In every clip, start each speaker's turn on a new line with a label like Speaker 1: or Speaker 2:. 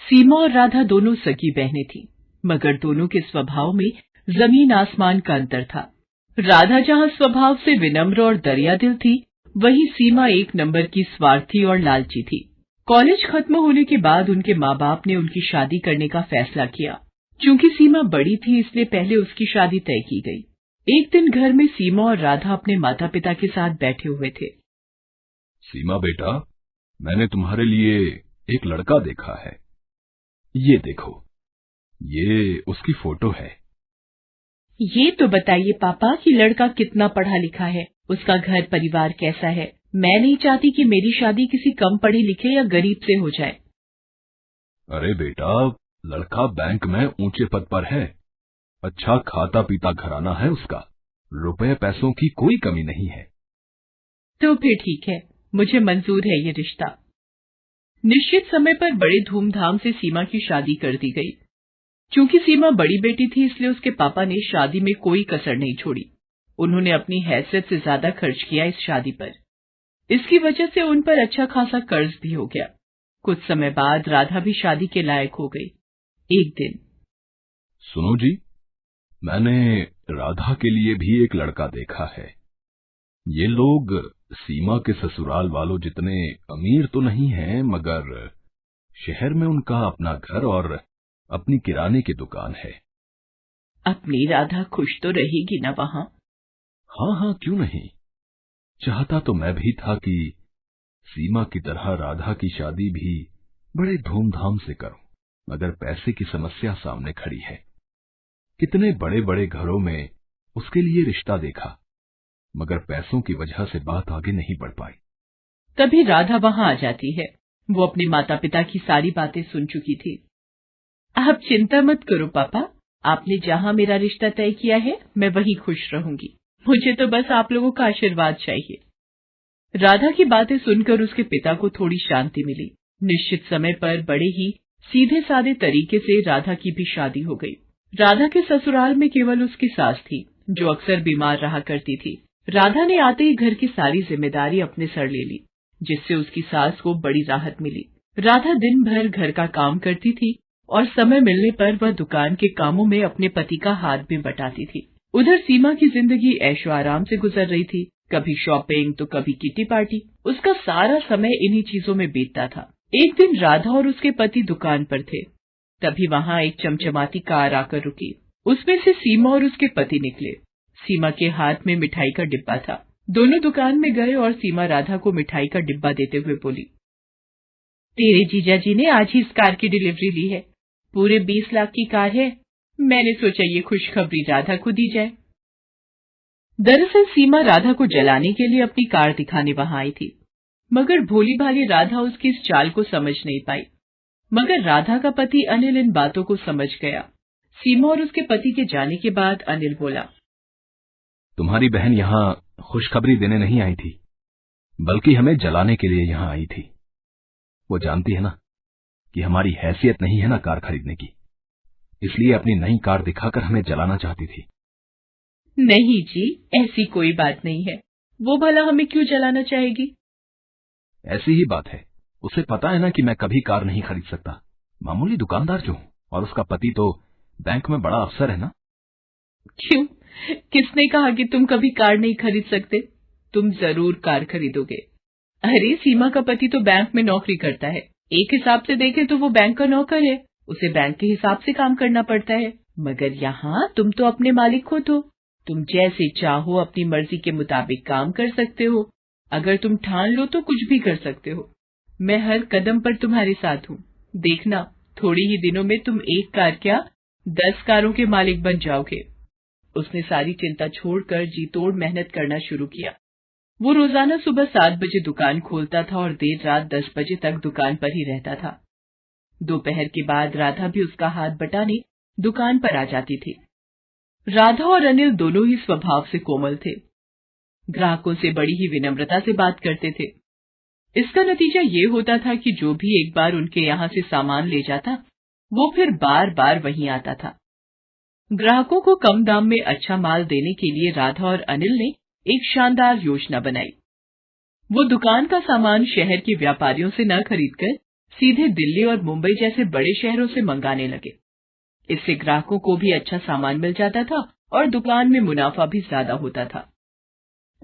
Speaker 1: सीमा और राधा दोनों सगी बहनें थीं, मगर दोनों के स्वभाव में जमीन आसमान का अंतर था। राधा जहां स्वभाव से विनम्र और दरियादिल थी, वहीं सीमा एक नंबर की स्वार्थी और लालची थी। कॉलेज खत्म होने के बाद उनके माँ बाप ने उनकी शादी करने का फैसला किया। चूंकि सीमा बड़ी थी, इसलिए पहले उसकी शादी तय की गई। एक दिन घर में सीमा और राधा अपने माता पिता के साथ बैठे हुए थे।
Speaker 2: सीमा बेटा, मैंने तुम्हारे लिए एक लड़का देखा है। ये देखो, ये उसकी फोटो है।
Speaker 1: ये तो बताइए पापा कि लड़का कितना पढ़ा लिखा है, उसका घर परिवार कैसा है। मैं नहीं चाहती कि मेरी शादी किसी कम पढ़े लिखे या गरीब से हो जाए।
Speaker 2: अरे बेटा, लड़का बैंक में ऊंचे पद पर है, अच्छा खाता पीता घराना है उसका, रुपए पैसों की कोई कमी नहीं है।
Speaker 1: तो फिर ठीक है, मुझे मंजूर है ये रिश्ता। निश्चित समय पर बड़े धूमधाम से सीमा की शादी कर दी गई। चूंकि सीमा बड़ी बेटी थी, इसलिए उसके पापा ने शादी में कोई कसर नहीं छोड़ी। उन्होंने अपनी हैसियत से ज्यादा खर्च किया इस शादी पर। इसकी वजह से उन पर अच्छा खासा कर्ज भी हो गया। कुछ समय बाद राधा भी शादी के लायक हो गई। एक दिन,
Speaker 2: सुनो जी, मैंने राधा के लिए भी एक लड़का देखा है। ये लोग सीमा के ससुराल वालों जितने अमीर तो नहीं हैं, मगर शहर में उनका अपना घर और अपनी किराने की दुकान है।
Speaker 1: अपनी राधा खुश तो रहेगी ना वहां?
Speaker 2: हाँ हाँ, क्यों नहीं। चाहता तो मैं भी था कि सीमा की तरह राधा की शादी भी बड़े धूमधाम से करूं, मगर पैसे की समस्या सामने खड़ी है। कितने बड़े बड़े घरों में उसके लिए रिश्ता देखा, मगर पैसों की वजह से बात आगे नहीं बढ़ पाई।
Speaker 1: तभी राधा वहां आ जाती है। वो अपने माता पिता की सारी बातें सुन चुकी थी। आप चिंता मत करो पापा, आपने जहां मेरा रिश्ता तय किया है, मैं वहीं खुश रहूंगी। मुझे तो बस आप लोगों का आशीर्वाद चाहिए। राधा की बातें सुनकर उसके पिता को थोड़ी शांति मिली। निश्चित समय पर बड़े ही सीधे साधे तरीके से राधा की भी शादी हो गई। राधा के ससुराल में केवल उसकी सास थी, जो अक्सर बीमार रहा करती थी। राधा ने आते ही घर की सारी जिम्मेदारी अपने सर ले ली, जिससे उसकी सास को बड़ी राहत मिली। राधा दिन भर घर का काम करती थी और समय मिलने पर वह दुकान के कामों में अपने पति का हाथ भी बटाती थी। उधर सीमा की जिंदगी ऐशो आराम से गुजर रही थी। कभी शॉपिंग तो कभी किटी पार्टी। उसका सारा समय इन्हीं चीजों में बीतता था। एक दिन राधा और उसके पति दुकान पर थे। तभी वहां एक चमचमाती कार आकर रुकी। उसमें से सीमा और उसके पति निकले। सीमा के हाथ में मिठाई का डिब्बा था। दोनों दुकान में गए और सीमा राधा को मिठाई का डिब्बा देते हुए बोली, तेरे जीजा जी ने आज ही इस कार की डिलीवरी ली है। पूरे 20 लाख की कार है। मैंने सोचा ये खुशखबरी राधा को दी जाए। दरअसल सीमा राधा को जलाने के लिए अपनी कार दिखाने वहां आई थी, मगर भोली भाली राधा उसकी इस चाल को समझ नहीं पाई। मगर राधा का पति अनिल इन बातों को समझ गया। सीमा और उसके पति के जाने के बाद अनिल बोला,
Speaker 2: तुम्हारी बहन यहाँ खुशखबरी देने नहीं आई थी, बल्कि हमें जलाने के लिए यहाँ आई थी। वो जानती है ना कि हमारी हैसियत नहीं है ना कार खरीदने की, इसलिए अपनी नई कार दिखाकर हमें जलाना चाहती थी।
Speaker 1: नहीं जी, ऐसी कोई बात नहीं है। वो भला हमें क्यों जलाना चाहेगी?
Speaker 2: ऐसी ही बात है। उसे पता है ना कि मैं कभी कार नहीं खरीद सकता। मामूली दुकानदार जो हूं, और उसका पति तो बैंक में बड़ा अफसर है ना।
Speaker 1: क्यों? किसने कहा कि तुम कभी कार नहीं खरीद सकते? तुम जरूर कार खरीदोगे। अरे सीमा का पति तो बैंक में नौकरी करता है। एक हिसाब से देखें तो वो बैंक का नौकर है। उसे बैंक के हिसाब से काम करना पड़ता है। मगर यहाँ तुम तो अपने मालिक खुद हो। तुम जैसे चाहो अपनी मर्जी के मुताबिक काम कर सकते हो। अगर तुम ठान लो तो कुछ भी कर सकते हो। मैं हर कदम पर तुम्हारे साथ हूँ। देखना, थोड़ी ही दिनों में तुम एक कार क्या 10 कारों के मालिक बन जाओगे। उसने सारी चिंता छोड़कर जी तोड़ मेहनत करना शुरू किया। वो रोजाना सुबह 7 बजे दुकान खोलता था और देर रात 10 बजे तक दुकान पर ही रहता था। दोपहर के बाद राधा भी उसका हाथ बटाने दुकान पर आ जाती थी। राधा और अनिल दोनों ही स्वभाव से कोमल थे। ग्राहकों से बड़ी ही विनम्रता से बात करते थे। इसका नतीजा ये होता था कि जो भी एक बार उनके यहाँ से सामान ले जाता, वो फिर बार बार वहीं आता था। ग्राहकों को कम दाम में अच्छा माल देने के लिए राधा और अनिल ने एक शानदार योजना बनाई। वो दुकान का सामान शहर के व्यापारियों से न खरीदकर सीधे दिल्ली और मुंबई जैसे बड़े शहरों से मंगाने लगे। इससे ग्राहकों को भी अच्छा सामान मिल जाता था और दुकान में मुनाफा भी ज्यादा होता था।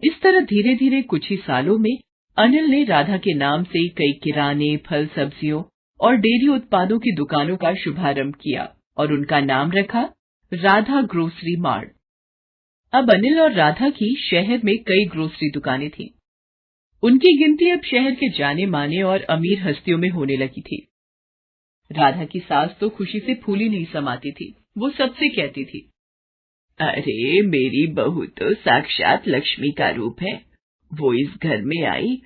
Speaker 1: इस तरह धीरे धीरे कुछ ही सालों में अनिल ने राधा के नाम से कई किराने, फल, सब्जियों और डेयरी उत्पादों की दुकानों का शुभारंभ किया और उनका नाम रखा राधा ग्रोसरी मार्ट। अब अनिल और राधा की शहर में कई ग्रोसरी दुकानें थीं। उनकी गिनती अब शहर के जाने माने और अमीर हस्तियों में होने लगी थी। राधा की सास तो खुशी से फूली नहीं समाती थी। वो सबसे कहती थी, अरे मेरी बहू तो साक्षात लक्ष्मी का रूप है। वो इस घर में आई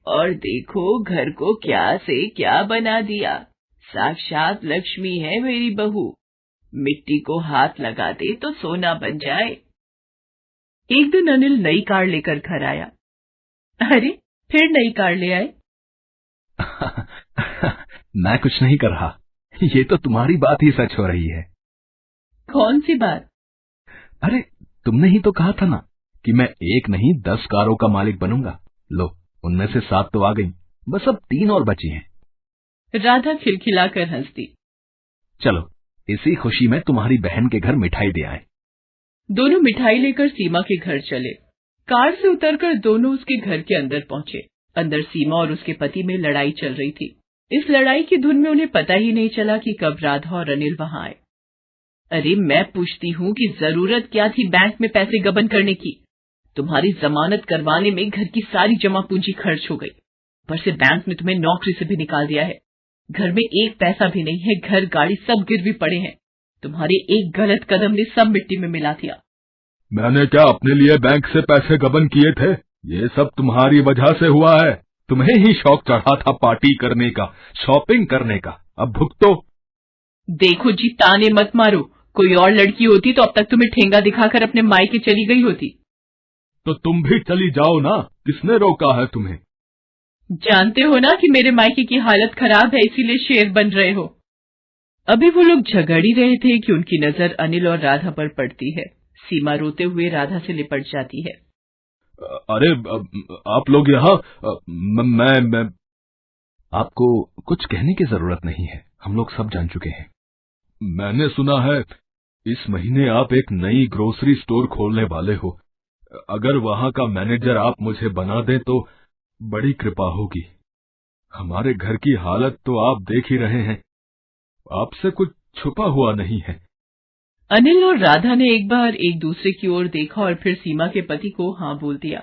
Speaker 1: और देखो घर को क्या से क्या बना दिया। साक्षात लक्ष्मी है मेरी बहू, मिट्टी को हाथ लगा दे तो सोना बन जाए। एक दिन अनिल नई कार लेकर घर आया। अरे फिर नई कार ले आए?
Speaker 2: मैं कुछ नहीं कर रहा, ये तो तुम्हारी बात ही सच हो रही है।
Speaker 1: कौन सी बात?
Speaker 2: अरे तुमने ही तो कहा था ना कि मैं 1 नहीं 10 कारों का मालिक बनूंगा। लो, उनमें से 7 तो आ गई, बस अब 3 और बची हैं।
Speaker 1: राधा खिलखिलाकर हंस दी।
Speaker 2: चलो इसी खुशी में तुम्हारी बहन के घर मिठाई दे आए।
Speaker 1: दोनों मिठाई लेकर सीमा के घर चले। कार से उतरकर दोनों उसके घर के अंदर पहुंचे। अंदर सीमा और उसके पति में लड़ाई चल रही थी। इस लड़ाई की धुन में उन्हें पता ही नहीं चला कि कब राधा और अनिल वहां आए। अरे मैं पूछती हूँ कि जरूरत क्या थी बैंक में पैसे गबन करने की? तुम्हारी जमानत करवाने में घर की सारी जमा पूंजी खर्च हो गई। पर से बैंक ने तुम्हें नौकरी से भी निकाल दिया है। घर में एक पैसा भी नहीं है, घर गाड़ी सब गिरवी पड़े हैं। तुम्हारे एक गलत कदम ने सब मिट्टी में मिला दिया।
Speaker 2: मैंने क्या अपने लिए बैंक से पैसे गबन किए थे? ये सब तुम्हारी वजह से हुआ है। तुम्हें ही शौक चढ़ा था पार्टी करने का, शॉपिंग करने का, अब भुगतो।
Speaker 1: देखो जी, ताने मत मारो। कोई और लड़की होती तो अब तक तुम्हें ठेंगा दिखाकर अपने मायके चली गई होती।
Speaker 2: तो तुम भी चली जाओ ना, किसने रोका है तुम्हें?
Speaker 1: जानते हो ना कि मेरे मायके की हालत खराब है, इसीलिए शेर बन रहे हो। अभी वो लोग झगड़ ही रहे थे कि उनकी नजर अनिल और राधा पर पड़ती है। सीमा रोते हुए राधा से लिपट जाती है।
Speaker 2: अरे आप लोग यहाँ, मैं आपको कुछ कहने की जरूरत नहीं है, हम लोग सब जान चुके हैं। मैंने सुना है इस महीने आप एक नई ग्रोसरी स्टोर खोलने वाले हो। अगर वहां का मैनेजर आप मुझे बना दें तो बड़ी कृपा होगी। हमारे घर की हालत तो आप देख ही रहे हैं, आपसे कुछ छुपा हुआ नहीं है।
Speaker 1: अनिल और राधा ने एक बार एक दूसरे की ओर देखा और फिर सीमा के पति को हाँ बोल दिया।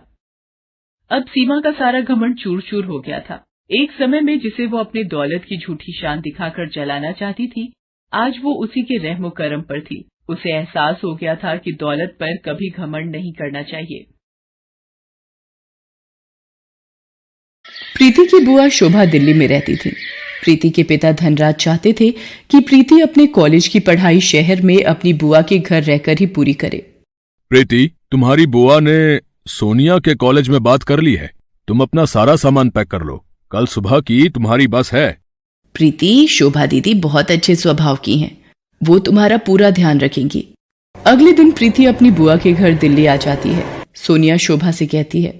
Speaker 1: अब सीमा का सारा घमंड चूर चूर हो गया था। एक समय में जिसे वो अपने दौलत की झूठी शान दिखाकर जलाना चाहती थी, आज वो उसी के रहमो करम पर थी। उसे एहसास हो गया था कि दौलत पर कभी घमंड नहीं करना चाहिए।
Speaker 3: प्रीति की बुआ शोभा दिल्ली में रहती थी। प्रीति के पिता धनराज चाहते थे कि प्रीति अपने कॉलेज की पढ़ाई शहर में अपनी बुआ के घर रहकर ही पूरी करे।
Speaker 4: प्रीति, तुम्हारी बुआ ने सोनिया के कॉलेज में बात कर ली है। तुम अपना सारा सामान पैक कर लो, कल सुबह की तुम्हारी बस है।
Speaker 3: प्रीति, शोभा दीदी बहुत अच्छे स्वभाव की हैं, वो तुम्हारा पूरा ध्यान रखेंगी। अगले दिन प्रीति अपनी बुआ के घर दिल्ली आ जाती है। सोनिया शोभा से कहती है,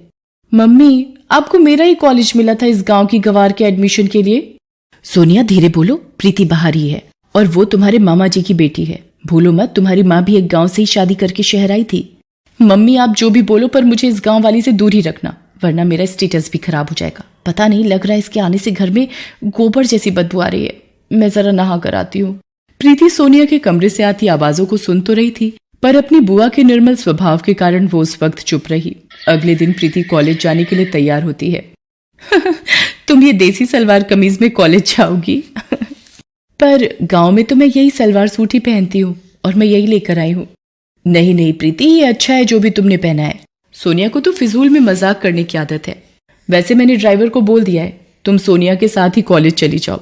Speaker 3: मम्मी आपको मेरा ही कॉलेज मिला था इस गांव की गवार के एडमिशन के लिए। सोनिया धीरे बोलो, प्रीति बाहर ही है और वो तुम्हारे मामा जी की बेटी है। भूलो मत, तुम्हारी माँ भी एक गांव से ही शादी करके शहर आई थी। मम्मी आप जो भी बोलो पर मुझे इस गांव वाली से दूर ही रखना, वरना मेरा स्टेटस भी खराब हो जाएगा। पता नहीं, लग रहा है इसके आने से घर में गोबर जैसी बदबू आ रही है। मैं जरा नहा कर आती हूँ। प्रीति सोनिया के कमरे से आती आवाजों को सुन तो रही थी, पर अपनी बुआ के निर्मल स्वभाव के कारण वो उस वक्त चुप रही। अगले दिन प्रीति कॉलेज जाने के लिए तैयार होती है। तुम ये देसी सलवार कमीज में कॉलेज जाओगी? पर गांव में तो मैं यही सलवार सूट ही पहनती हूँ और मैं यही लेकर आई हूँ। नहीं नहीं प्रीति, ये अच्छा है जो भी तुमने पहना है। सोनिया को तो फिजूल में मजाक करने की आदत है। वैसे मैंने ड्राइवर को बोल दिया है, तुम सोनिया के साथ ही कॉलेज चली जाओ।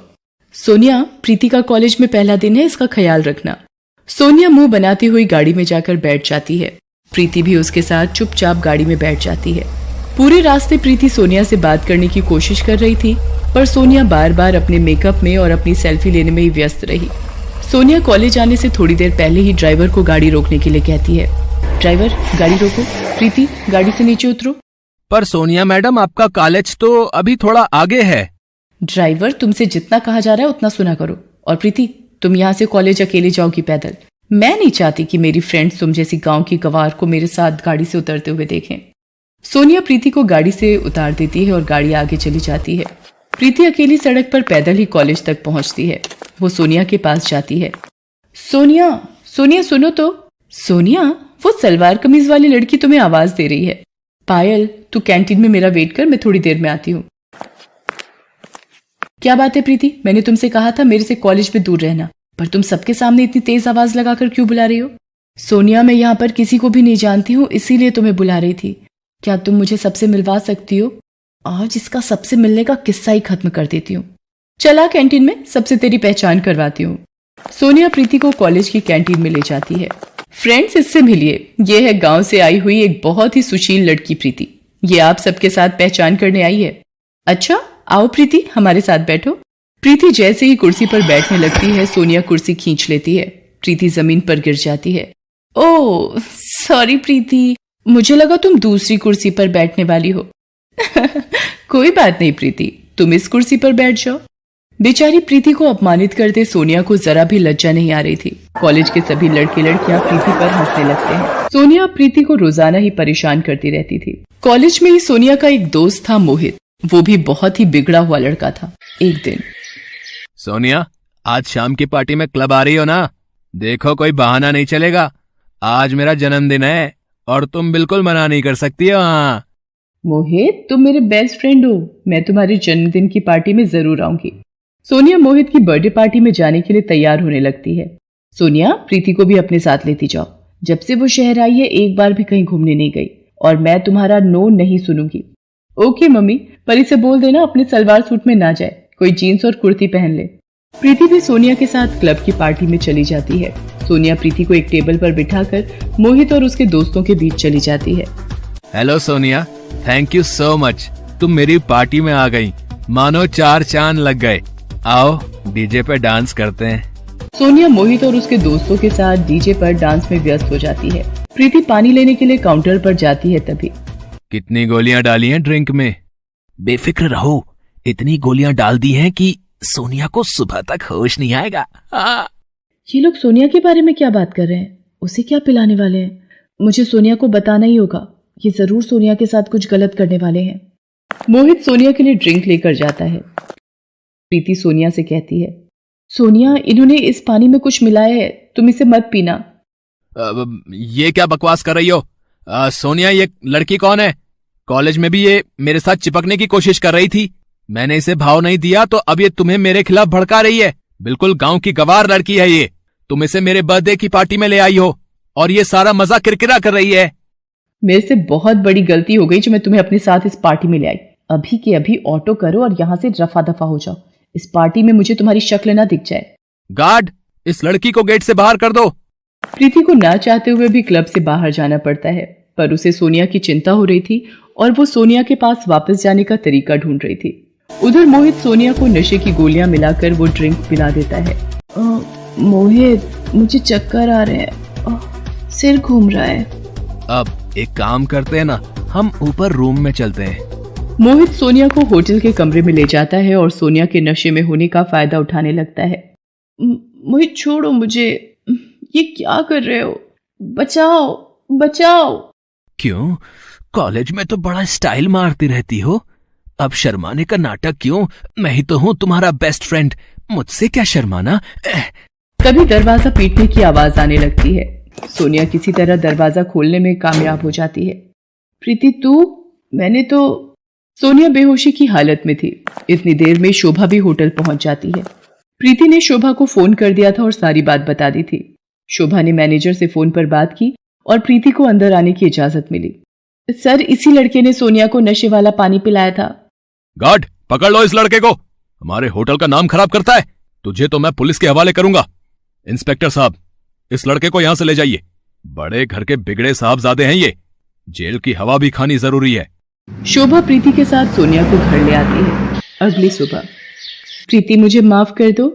Speaker 3: सोनिया, प्रीति का कॉलेज में पहला दिन है, इसका ख्याल रखना। सोनिया मुंह बनाती हुई गाड़ी में जाकर बैठ जाती है। प्रीति भी उसके साथ चुपचाप गाड़ी में बैठ जाती है। पूरे रास्ते प्रीति सोनिया से बात करने की कोशिश कर रही थी, पर सोनिया बार बार अपने मेकअप में और अपनी सेल्फी लेने में ही व्यस्त रही। सोनिया कॉलेज आने से थोड़ी देर पहले ही ड्राइवर को गाड़ी रोकने के लिए कहती है, ड्राइवर गाड़ी रोको, प्रीति गाड़ी से नीचे उतरो।
Speaker 4: पर सोनिया मैडम, आपका कॉलेज तो अभी थोड़ा आगे है।
Speaker 3: ड्राइवर, तुमसे जितना कहा जा रहा है उतना सुना करो। और प्रीति, तुम यहाँ से कॉलेज अकेले जाओगी पैदल। मैं नहीं चाहती कि मेरी फ्रेंड्स तुम जैसी गांव की गवार को मेरे साथ गाड़ी से उतरते हुए देखें। सोनिया प्रीति को गाड़ी से उतार देती है और गाड़ी आगे चली जाती है। प्रीति अकेली सड़क पर पैदल ही कॉलेज तक पहुंचती है। वो सोनिया के पास जाती है। सोनिया, सोनिया सुनो तो। सोनिया, वो सलवार कमीज वाली लड़की तुम्हें आवाज दे रही है। पायल, तू कैंटीन में मेरा वेट कर, मैं थोड़ी देर में आती हूँ। क्या बात है प्रीति, मैंने तुमसे कहा था मेरे से कॉलेज में दूर रहना, पर तुम सबके सामने इतनी तेज आवाज लगाकर क्यों बुला रही हो? सोनिया, मैं यहाँ पर किसी को भी नहीं जानती हूँ, इसीलिए तुम्हें बुला रही थी। क्या तुम मुझे सबसे मिलवा सकती हो? आज इसका सबसे मिलने का किस्सा ही खत्म कर देती हूँ। चला कैंटीन में, सबसे तेरी पहचान करवाती हूँ। सोनिया प्रीति को कॉलेज की कैंटीन में ले जाती है। फ्रेंड्स, इससे मिलिए, ये है गांव से आई हुई एक बहुत ही सुशील लड़की प्रीति। ये आप सबके साथ पहचान करने आई है। अच्छा, आओ प्रीति, हमारे साथ बैठो। प्रीति जैसे ही कुर्सी पर बैठने लगती है, सोनिया कुर्सी खींच लेती है। प्रीति जमीन पर गिर जाती है। ओह सॉरी प्रीति, मुझे लगा तुम दूसरी कुर्सी पर बैठने वाली हो। कोई बात नहीं प्रीति, तुम इस कुर्सी पर बैठ जाओ। बेचारी प्रीति को अपमानित करते सोनिया को जरा भी लज्जा नहीं आ रही थी। कॉलेज के सभी लड़के लड़कियां प्रीति पर हंसने लगते हैं। सोनिया प्रीति को रोजाना ही परेशान करती रहती थी। कॉलेज में ही सोनिया का एक दोस्त था मोहित, वो भी बहुत ही बिगड़ा हुआ लड़का था। एक दिन,
Speaker 4: सोनिया, आज शाम की पार्टी में क्लब आ रही हो ना? देखो कोई बहाना नहीं चलेगा, आज मेरा जन्मदिन है और तुम बिल्कुल मना नहीं कर सकती हो। हाँ
Speaker 3: मोहित, तुम मेरे बेस्ट फ्रेंड हो, मैं तुम्हारे जन्मदिन की पार्टी में जरूर आऊंगी। सोनिया मोहित की बर्थडे पार्टी में जाने के लिए तैयार होने लगती है। सोनिया, प्रीति को भी अपने साथ लेती जाओ। जब से वो शहर आई है एक बार भी कहीं घूमने नहीं गई और मैं तुम्हारा नो नहीं सुनूंगी। ओके मम्मी, पर इसे बोल देना अपने सलवार सूट में ना जाए, कोई जीन्स और कुर्ती पहन ले। प्रीति भी सोनिया के साथ क्लब की पार्टी में चली जाती है। सोनिया प्रीति को एक टेबल पर बिठाकर मोहित और उसके दोस्तों के बीच चली जाती है।
Speaker 4: Hello Sonia, thank you so much, तुम मेरी पार्टी में आ गई, मानो 4 चांद लग गए। आओ डीजे पे डांस करते हैं।
Speaker 3: सोनिया मोहित और उसके दोस्तों के साथ डीजे पर डांस में व्यस्त हो जाती है। प्रीति पानी लेने के लिए काउंटर पर जाती है। तभी,
Speaker 4: कितनी गोलियां डाली हैं ड्रिंक में?
Speaker 5: बेफिक्र रहो, इतनी गोलियां डाल दी हैं कि सोनिया को सुबह तक होश नहीं आएगा।
Speaker 3: ये लोग सोनिया के बारे में क्या बात कर रहे हैं? उसे क्या पिलाने वाले हैं? मुझे सोनिया को बताना ही होगा, ये जरूर सोनिया के साथ कुछ गलत करने वाले हैं। मोहित सोनिया के लिए ड्रिंक लेकर जाता है। प्रीति सोनिया से कहती है, सोनिया, इन्होंने इस पानी में कुछ मिलाया है, तुम इसे मत पीना।
Speaker 4: ये क्या बकवास कर रही हो? सोनिया, ये लड़की कौन है? कॉलेज में भी ये मेरे साथ चिपकने की कोशिश कर रही थी, मैंने इसे भाव नहीं दिया तो अब ये तुम्हें मेरे खिलाफ भड़का रही है। बिल्कुल गांव की गवार लड़की है ये। तुम इसे मेरे बर्थडे की पार्टी में ले आई हो और ये सारा मजा किरकिरा कर रही है।
Speaker 3: मेरे से बहुत बड़ी गलती हो गई जो मैं तुम्हें अपने साथ इस पार्टी में ले आई। अभी के अभी ऑटो करो और यहाँ से रफा दफा हो जाओ। इस पार्टी में मुझे तुम्हारी शक्ल ना दिख जाए।
Speaker 4: गार्ड, इस लड़की को गेट से बाहर कर दो।
Speaker 3: प्रीति को ना चाहते हुए भी क्लब से बाहर जाना पड़ता है, पर उसे सोनिया की चिंता हो रही थी और वो सोनिया के पास वापस जाने का तरीका ढूंढ रही थी। उधर मोहित सोनिया को नशे की गोलियां मिलाकर वो ड्रिंक पिला देता है। मोहित, मुझे चक्कर आ रहे हैं, सिर घूम रहा है।
Speaker 4: अब एक काम करते हैं ना, हम ऊपर रूम में चलते हैं।
Speaker 3: मोहित सोनिया को होटल के कमरे में ले जाता है और सोनिया के नशे में होने का फायदा उठाने लगता है। मोहित, छोड़ो मुझे, ये क्या कर रहे हो? बचाओ, बचाओ।
Speaker 5: क्यों? कॉलेज में तो बड़ा स्टाइल मारती रहती हो, अब शर्माने का नाटक क्यों? मैं ही तो हूँ तुम्हारा बेस्ट फ्रेंड, मुझसे क्या शर्माना।
Speaker 3: तभी दरवाजा पीटने की आवाज आने लगती है। सोनिया किसी तरह दरवाजा खोलने में कामयाब हो जाती है। प्रीति, तू? मैंने तो... सोनिया बेहोशी की हालत में थी। इतनी देर में शोभा भी होटल पहुंच जाती है। प्रीति ने शोभा को फोन कर दिया था और सारी बात बता दी थी। शोभा ने मैनेजर से फोन पर बात की और प्रीति को अंदर आने की इजाजत मिली। सर, इसी लड़के ने सोनिया को नशे वाला पानी पिलाया था।
Speaker 4: गार्ड, पकड़ लो इस लड़के को, हमारे होटल का नाम खराब करता है। तुझे तो मैं पुलिस के हवाले करूंगा। इंस्पेक्टर साहब, इस लड़के को यहां से ले जाइए। बड़े घर के बिगड़े साहबजादे हैं ये, जेल की हवा भी खानी जरूरी है।
Speaker 3: शोभा प्रीति के साथ सोनिया को घर ले आती है। अगली सुबह, प्रीति, मुझे माफ कर दो,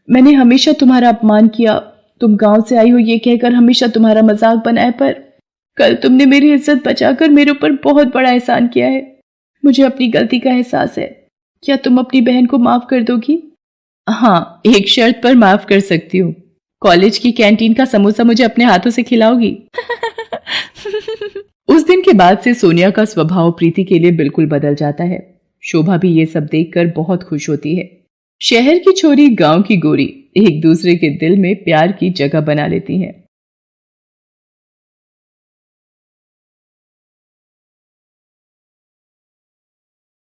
Speaker 3: मैंने हमेशा तुम्हारा अपमान किया। तुम गांव से आई हो ये कहकर हमेशा तुम्हारा मजाक बनाया, पर कल तुमने मेरी इज्जत बचाकर मेरे ऊपर बहुत बड़ा एहसान किया है। मुझे अपनी गलती का एहसास है। क्या तुम अपनी बहन को माफ कर दोगी? हाँ, एक शर्त पर माफ कर सकती हूँ। कॉलेज की कैंटीन का समोसा मुझे अपने हाथों से खिलाओगी? उस दिन के बाद से सोनिया का स्वभाव प्रीति के लिए बिल्कुल बदल जाता है। शोभा भी ये सब देखकर बहुत खुश होती है। शहर की छोरी, गांव की गोरी एक दूसरे के दिल में प्यार की जगह बना लेती हैं।